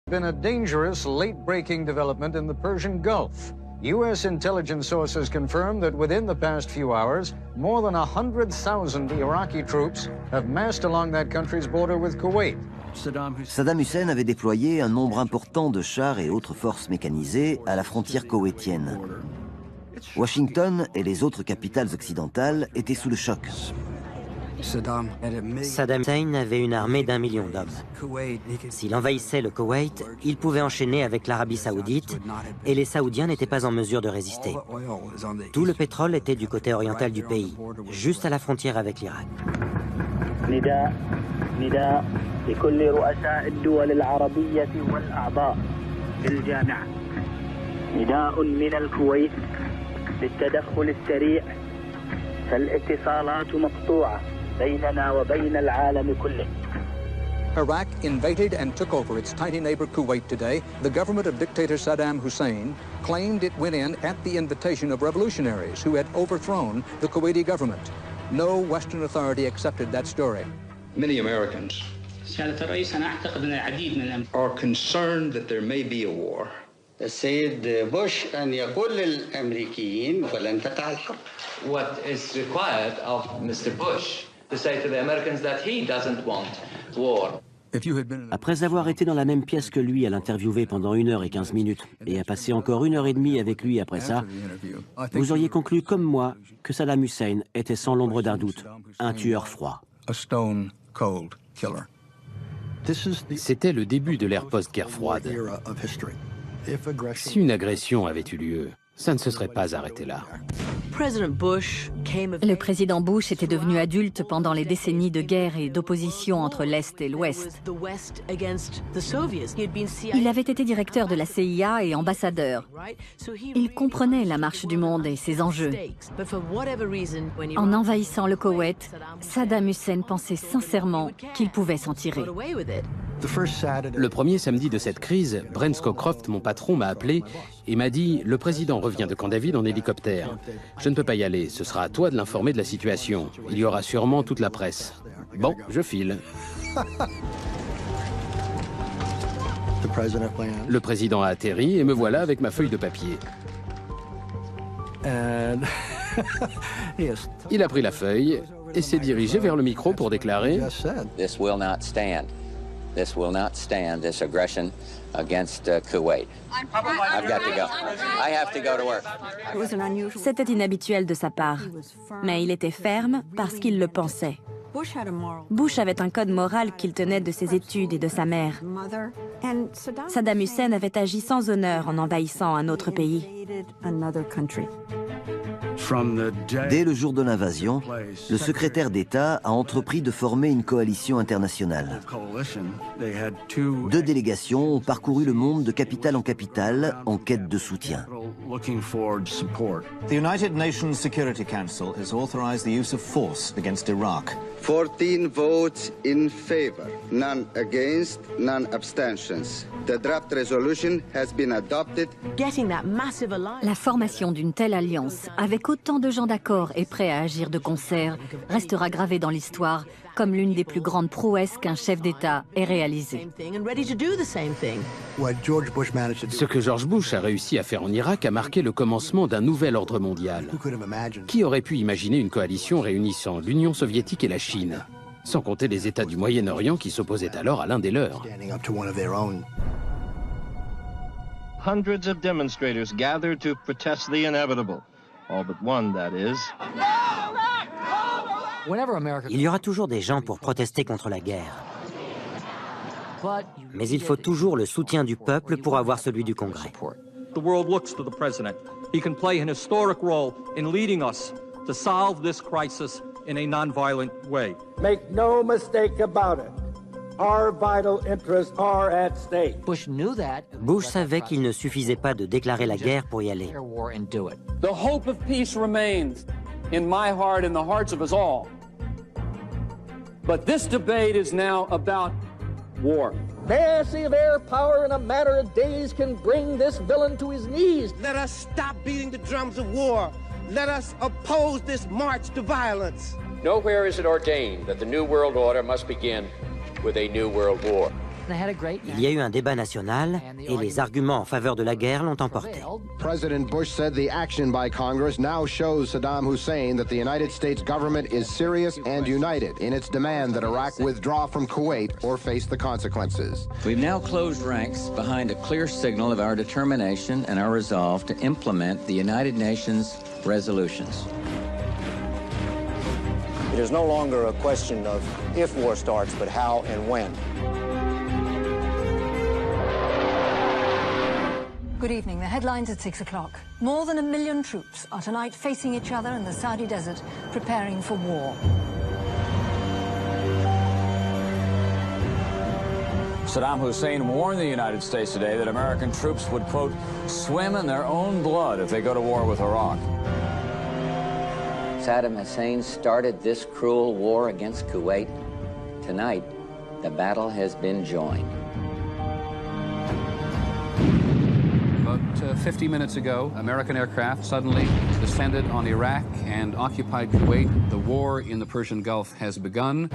Been a dangerous late-breaking development in the Persian Gulf. U.S. intelligence sources confirm that within the past few hours, more than 100,000 Iraqi troops have massed along that country's border with Kuwait. Saddam Hussein avait déployé un nombre important de chars et autres forces mécanisées à la frontière koweïtienne. Washington et les autres capitales occidentales étaient sous le choc. Saddam Hussein avait une armée d'1 million d'hommes. S'il envahissait le Koweït, il pouvait enchaîner avec l'Arabie Saoudite et les Saoudiens n'étaient pas en mesure de résister. Tout le pétrole était du côté oriental du pays, juste à la frontière avec l'Irak. نداء لكل رؤساء الدول العربية والأعضاء في الجامعة نداء من الكويت للتدخل السريع فالاتصالات مقطوعة بيننا وبين العالم كله. Iraq invaded and took over its tiny neighbor Kuwait today. The government of dictator Saddam Hussein claimed it went in at the invitation of revolutionaries who had overthrown the Kuwaiti government. No Western authority accepted that story. Many Americans are concerned that there may be a war. السيد بوش أن يقول للأمريكيين فلن تقع الحرب. What is required of Mr. Bush to say to the Americans that he doesn't want war. Après avoir été dans la même pièce que lui à l'interviewer pendant 1 heure et 15 minutes et à passer encore 1 heure et demie avec lui après ça, vous auriez conclu comme moi que Saddam Hussein était sans l'ombre d'un doute un tueur froid. C'était le début de l'ère post-guerre froide. Si une agression avait eu lieu, ça ne se serait pas arrêté là. Le président Bush était devenu adulte pendant les décennies de guerre et d'opposition entre l'Est et l'Ouest. Il avait été directeur de la CIA et ambassadeur. Il comprenait la marche du monde et ses enjeux. En envahissant le Koweït, Saddam Hussein pensait sincèrement qu'il pouvait s'en tirer. Le premier samedi de cette crise, Brent Scowcroft, mon patron, m'a appelé et m'a dit « Le président revient de Camp David en hélicoptère. Je ne peux pas y aller, ce sera à toi de l'informer de la situation. Il y aura sûrement toute la presse. » Bon, je file. Le président a atterri et me voilà avec ma feuille de papier. Il a pris la feuille et s'est dirigé vers le micro pour déclarer « This will not stand. This will not stand, this aggression against Kuwait. I've got to go. I have to go to work. » C'était inhabituel de sa part, mais il était ferme parce qu'il le pensait. Bush avait un code moral qu'il tenait de ses études et de sa mère. Saddam Hussein avait agi sans honneur en envahissant un autre pays. Dès le jour de l'invasion, le secrétaire d'État a entrepris de former une coalition internationale. 2 délégations ont parcouru le monde de capitale en capitale en quête de soutien. The United Nations Security Council has authorized the use of force against Iraq. 14 votes in favor, none against, none abstentions. The draft resolution has been adopted. La formation d'une telle alliance, avec autant de gens d'accord et prêts à agir de concert, restera gravée dans l'histoire comme l'une des plus grandes prouesses qu'un chef d'État ait réalisées. Ce que George Bush a réussi à faire en Irak a marqué le commencement d'un nouvel ordre mondial. Qui aurait pu imaginer une coalition réunissant l'Union soviétique et la Chine, sans compter les États du Moyen-Orient qui s'opposaient alors à l'un des leurs. Hundreds of demonstrators gathered to protest the inevitable. All but one, that is. Il y aura toujours des gens pour protester contre la guerre. Mais il faut toujours le soutien du peuple pour avoir celui du Congrès. The world looks to the president. He can play an historic role in leading us to solve this crisis in a non-violent way. Make no mistake about it. Our vital interests are at stake. Bush savait qu'il ne suffisait pas de déclarer la guerre pour y aller. The hope of peace remains in my heart and the hearts of us all. But this debate is now about war. Massive air power in a matter of days can bring this villain to his knees. Let us stop beating the drums of war. Let us oppose this march to violence. Nowhere is it ordained that the New World Order must begin with a New World War. Il y a eu un débat national et les arguments en faveur de la guerre l'ont emporté. President Bush said the action by Congress now shows Saddam Hussein that the United States government is serious and united in its demand that Iraq withdraw from Kuwait or face the consequences. We've now closed ranks behind a clear signal of our determination and our resolve to implement the United Nations resolutions. It is no longer a question of if war starts, but how and when. Good evening. The headlines at 6 o'clock. More than 1 million troops are tonight facing each other in the Saudi desert, preparing for war. Saddam Hussein warned the United States today that American troops would, quote, swim in their own blood if they go to war with Iraq. Saddam Hussein started this cruel war against Kuwait. Tonight, the battle has been joined. About 50 minutes ago, American aircraft suddenly descended on Iraq and occupied Kuwait. The war in the Persian Gulf has begun.